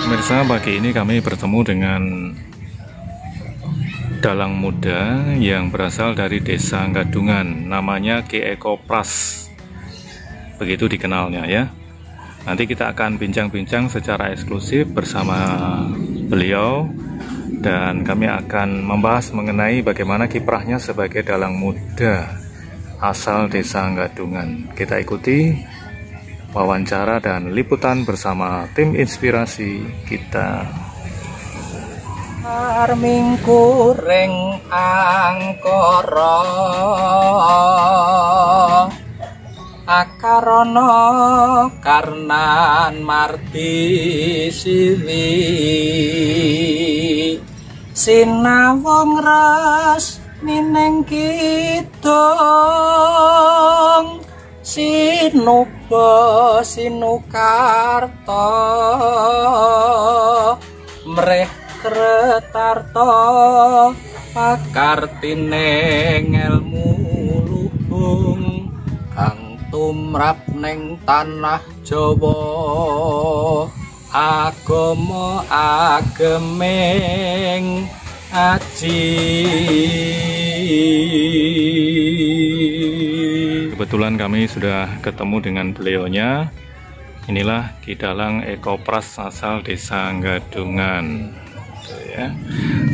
Pemirsa, pagi ini kami bertemu dengan dalang muda yang berasal dari Desa Gadungan, namanya Ki Eko Pras, begitu dikenalnya ya. Nanti kita akan bincang-bincang secara eksklusif bersama beliau, dan kami akan membahas mengenai bagaimana kiprahnya sebagai dalang muda asal Desa Gadungan. Kita ikuti wawancara dan liputan bersama tim inspirasi kita. Arming kuring angkara akarono karnan marti siwi sinawong ras mineng kidung sinuba sinukarta mreh kretarta pakartining ilmu luhung kang tumrap ning tanah Jawa agama ageming aji. Kebetulan kami sudah ketemu dengan beliaunya. Inilah Ki Dalang Eko Pras asal Desa Gadungan. Ya.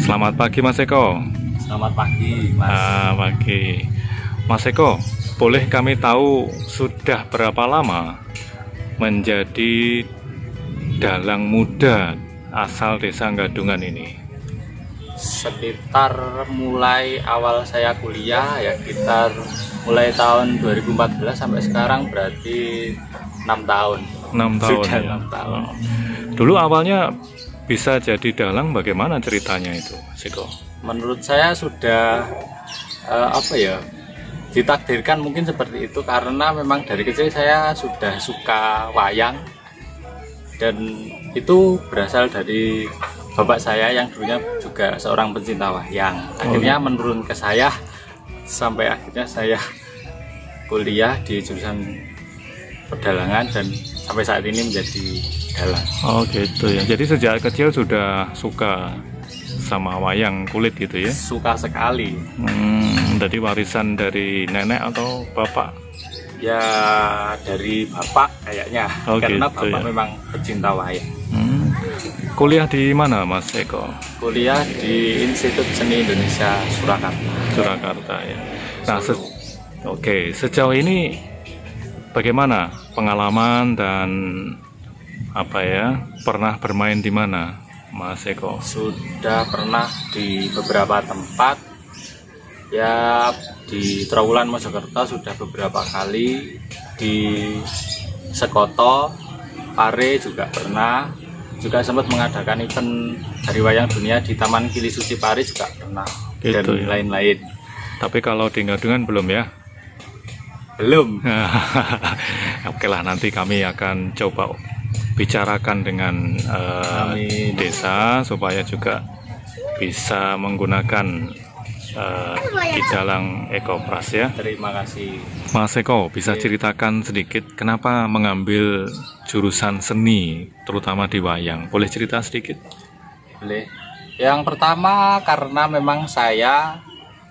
Selamat pagi Mas Eko. Selamat pagi Mas. Pagi. Mas Eko, boleh kami tahu sudah berapa lama menjadi dalang muda asal Desa Gadungan ini? Sekitar mulai awal saya kuliah ya, sekitar mulai tahun 2014 sampai sekarang berarti 6 tahun. 6 tahun. Sudah ya? 6 tahun. Dulu awalnya bisa jadi dalang, bagaimana ceritanya itu, Siko? Menurut saya sudah ditakdirkan mungkin seperti itu, karena memang dari kecil saya sudah suka wayang, dan itu berasal dari bapak saya yang dulunya juga seorang pencinta wayang. Akhirnya menurun ke saya sampai akhirnya saya kuliah di jurusan pedalangan dan sampai saat ini menjadi dalang. Oh gitu ya. Jadi sejak kecil sudah suka sama wayang kulit gitu ya? Suka sekali. Jadi warisan dari nenek atau bapak? Ya dari bapak kayaknya, karena gitu, bapak ya? Memang pecinta wayang. Kuliah di mana Mas Eko? Kuliah di Institut Seni Indonesia Surakarta. Surakarta ya. Nah, sejauh ini bagaimana pengalaman dan pernah bermain di mana Mas Eko? Sudah pernah di beberapa tempat ya, di Trawulan Mojokerto sudah beberapa kali, di Sekoto, Pare juga pernah, juga sempat mengadakan event Hari Wayang Dunia di Taman Kili Suci Pare juga pernah, gitu, dan lain-lain. Tapi kalau di Gadungan belum ya? Belum. Oke lah, nanti kami akan coba bicarakan dengan desa supaya juga bisa menggunakan Ki Dalang Eko Pras ya. Terima kasih Mas Eko, bisa ceritakan sedikit kenapa mengambil jurusan seni terutama di wayang? Boleh cerita sedikit? Boleh. Yang pertama karena memang saya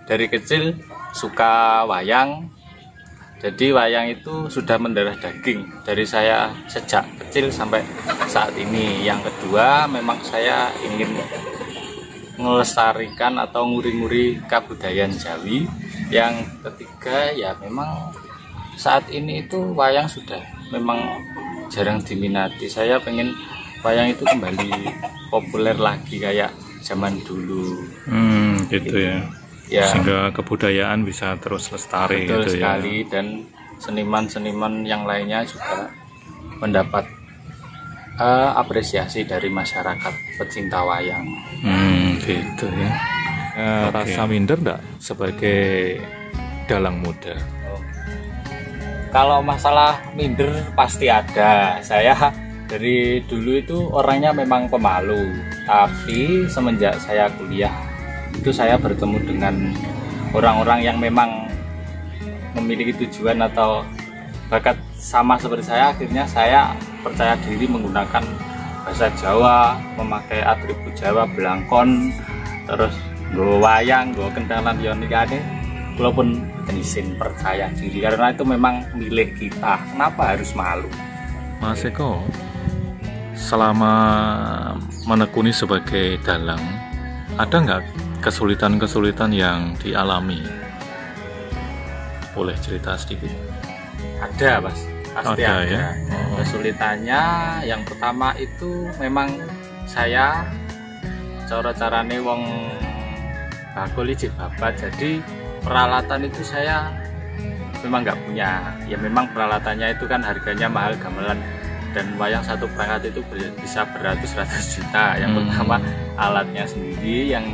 dari kecil suka wayang, jadi wayang itu sudah mendarah daging dari saya sejak kecil sampai saat ini. Yang kedua memang saya ingin melestarikan atau nguri-nguri kebudayaan Jawi. Yang ketiga ya memang saat ini itu wayang sudah memang jarang diminati. Saya pengen wayang itu kembali populer lagi kayak zaman dulu. Gitu ya. Sehingga kebudayaan bisa terus lestari. Betul gitu sekali, ya. Dan seniman-seniman yang lainnya juga mendapat apresiasi dari masyarakat pecinta wayang. Gitu ya. Rasa minder enggak sebagai dalang muda? Kalau masalah minder pasti ada. Saya dari dulu itu orangnya memang pemalu, tapi semenjak saya kuliah itu saya bertemu dengan orang-orang yang memang memiliki tujuan atau bakat sama seperti saya. Akhirnya saya percaya diri menggunakan bahasa Jawa, memakai atribut Jawa, belangkon, terus nggo wayang, nggo kendalan yonikane. Walaupun isin percaya diri karena itu memang milik kita. Kenapa harus malu? Mas Eko, selama menekuni sebagai dalang, ada nggak kesulitan-kesulitan yang dialami? Boleh cerita sedikit? Ada, Mas. Pasti ada. Ya? Kesulitannya yang pertama itu memang saya cara-carane wong bakul iki babat, jadi peralatan itu saya memang nggak punya. Ya memang peralatannya itu kan harganya mahal, gamelan dan wayang satu perangkat itu bisa beratus-ratus juta. Yang pertama alatnya sendiri, yang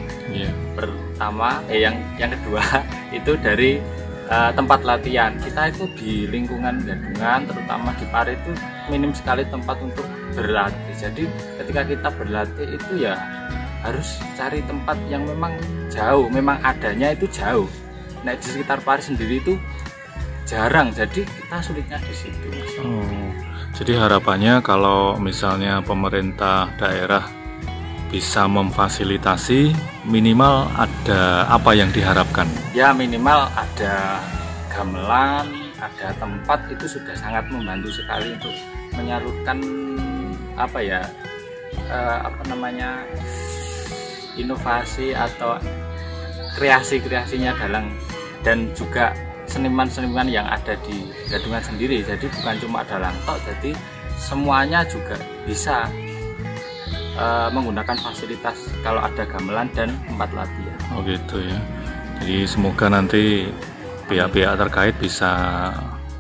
pertama yang kedua itu dari tempat latihan. Kita itu di lingkungan Gadungan, terutama di Pare itu minim sekali tempat untuk berlatih. Jadi ketika kita berlatih itu ya harus cari tempat yang memang jauh, memang adanya itu jauh. Nah di sekitar Pare sendiri itu jarang, jadi kita sulitnya di situ. Jadi harapannya kalau misalnya pemerintah daerah bisa memfasilitasi, minimal ada apa yang diharapkan? Ya minimal ada gamelan, ada tempat, itu sudah sangat membantu sekali untuk menyalurkan inovasi atau kreasi-kreasinya dalang dan juga seniman-seniman yang ada di Gadungan sendiri. Jadi bukan cuma dalang tok, jadi semuanya juga bisa menggunakan fasilitas kalau ada gamelan dan tempat latihan. Oh gitu ya. Jadi semoga nanti pihak-pihak terkait bisa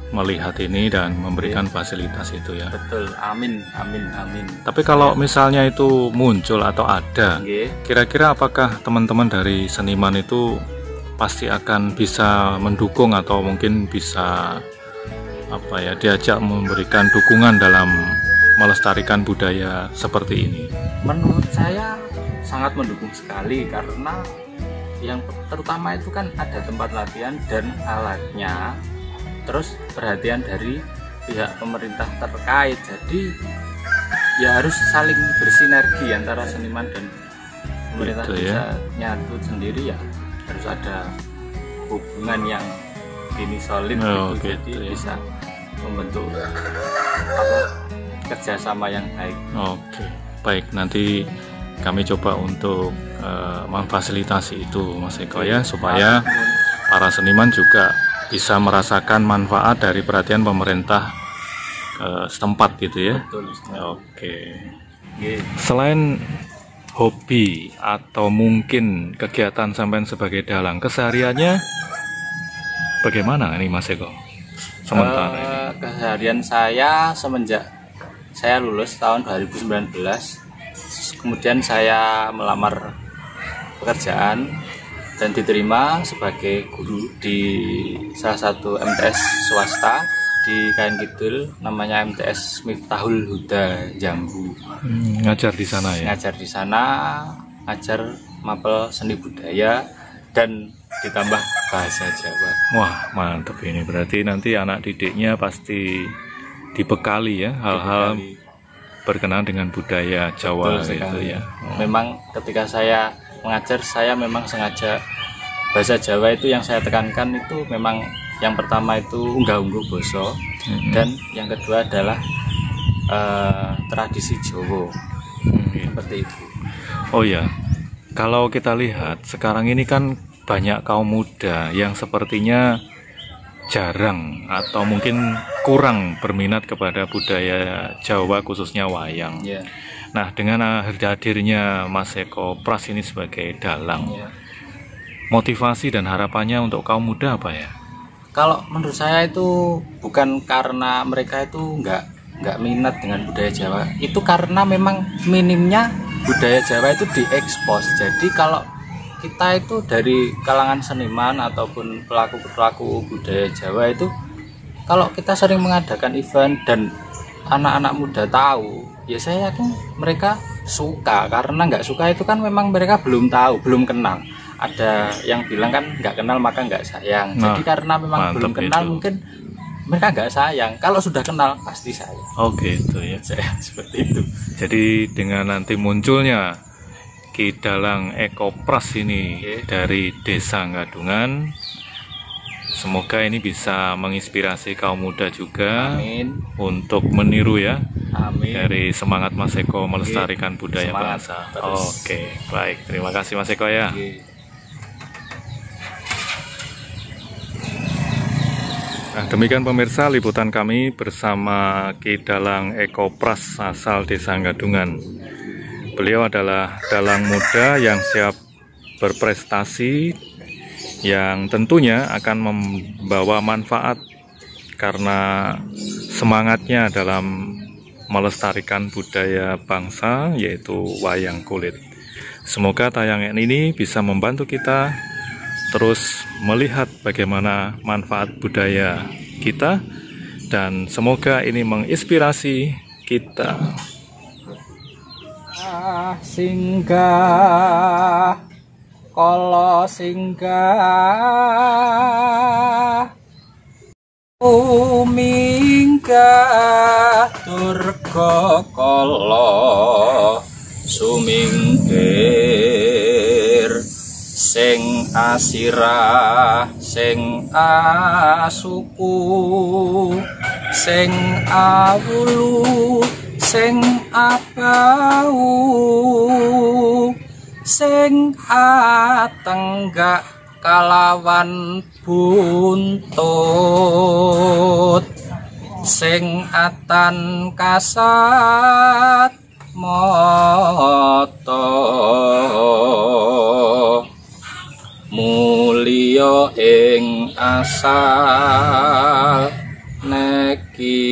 melihat ini dan memberikan fasilitas itu ya. Betul, amin, amin, amin. Tapi kalau misalnya itu muncul atau ada, kira-kira apakah teman-teman dari seniman itu pasti akan bisa mendukung atau mungkin bisa diajak memberikan dukungan dalam melestarikan budaya seperti ini? Menurut saya sangat mendukung sekali, karena yang terutama itu kan ada tempat latihan dan alatnya, terus perhatian dari pihak pemerintah terkait. Jadi ya harus saling bersinergi antara seniman dan pemerintah gitu, bisa nyatu sendiri, ya harus ada hubungan yang ini solid gitu. Jadi bisa membentuk kerjasama yang baik. Oke, baik, nanti kami coba untuk memfasilitasi itu Mas Eko ya, supaya para seniman juga bisa merasakan manfaat dari perhatian pemerintah setempat gitu ya. Betul. Oke. Selain hobi atau mungkin kegiatan sampean sebagai dalang, kesehariannya bagaimana ini Mas Eko? Sementara ini. Keseharian saya semenjak saya lulus tahun 2019, kemudian saya melamar pekerjaan dan diterima sebagai guru di salah satu MTS swasta di Kain Kidul, namanya MTS Miftahul Huda Jambu. Ngajar di sana ya? Ngajar di sana, ngajar mapel seni budaya dan ditambah bahasa Jawa. Wah, mantap ini. Berarti nanti anak didiknya pasti dibekali ya hal-hal berkenaan dengan budaya Jawa gitu ya. Memang ketika saya mengajar, saya memang sengaja bahasa Jawa itu yang saya tekankan itu memang yang pertama itu unggah-ungguh basa, dan yang kedua adalah tradisi Jawa. Seperti itu. Oh ya, kalau kita lihat sekarang ini kan banyak kaum muda yang sepertinya jarang atau mungkin kurang berminat kepada budaya Jawa, khususnya wayang. Nah, dengan hadirnya Mas Eko Pras ini sebagai dalang, motivasi dan harapannya untuk kaum muda apa ya? Kalau menurut saya itu bukan karena mereka itu nggak minat dengan budaya Jawa, itu karena memang minimnya budaya Jawa itu diekspos. Jadi kalau kita itu dari kalangan seniman ataupun pelaku-pelaku budaya Jawa itu, kalau kita sering mengadakan event dan anak-anak muda tahu, ya saya yakin mereka suka. Karena nggak suka itu kan memang mereka belum tahu, belum kenal. Ada yang bilang kan nggak kenal maka nggak sayang. Jadi karena memang belum kenal itu. Mungkin mereka nggak sayang. Kalau sudah kenal pasti sayang. Oh gitu ya. Seperti itu. Jadi dengan nanti munculnya Ki Dalang Ekopras ini dari Desa Gadungan, semoga ini bisa menginspirasi kaum muda juga. Amin. Untuk meniru ya. Amin. Dari semangat Mas Eko melestarikan budaya Semangat bangsa. terus. Oke, baik. Terima kasih Mas Eko ya. Nah, demikian pemirsa liputan kami bersama Ki Dalang Ekopras asal Desa Gadungan. Beliau adalah dalang muda yang siap berprestasi, yang tentunya akan membawa manfaat karena semangatnya dalam melestarikan budaya bangsa, yaitu wayang kulit. Semoga tayangan ini bisa membantu kita terus melihat bagaimana manfaat budaya kita, dan semoga ini menginspirasi kita. Singgah kala singgah minggah durga kala sumingkir sing asirah sing asuku sing awulu sing abau sing atenggak kalawan buntut sing atan kasat mata mulya ing asal neki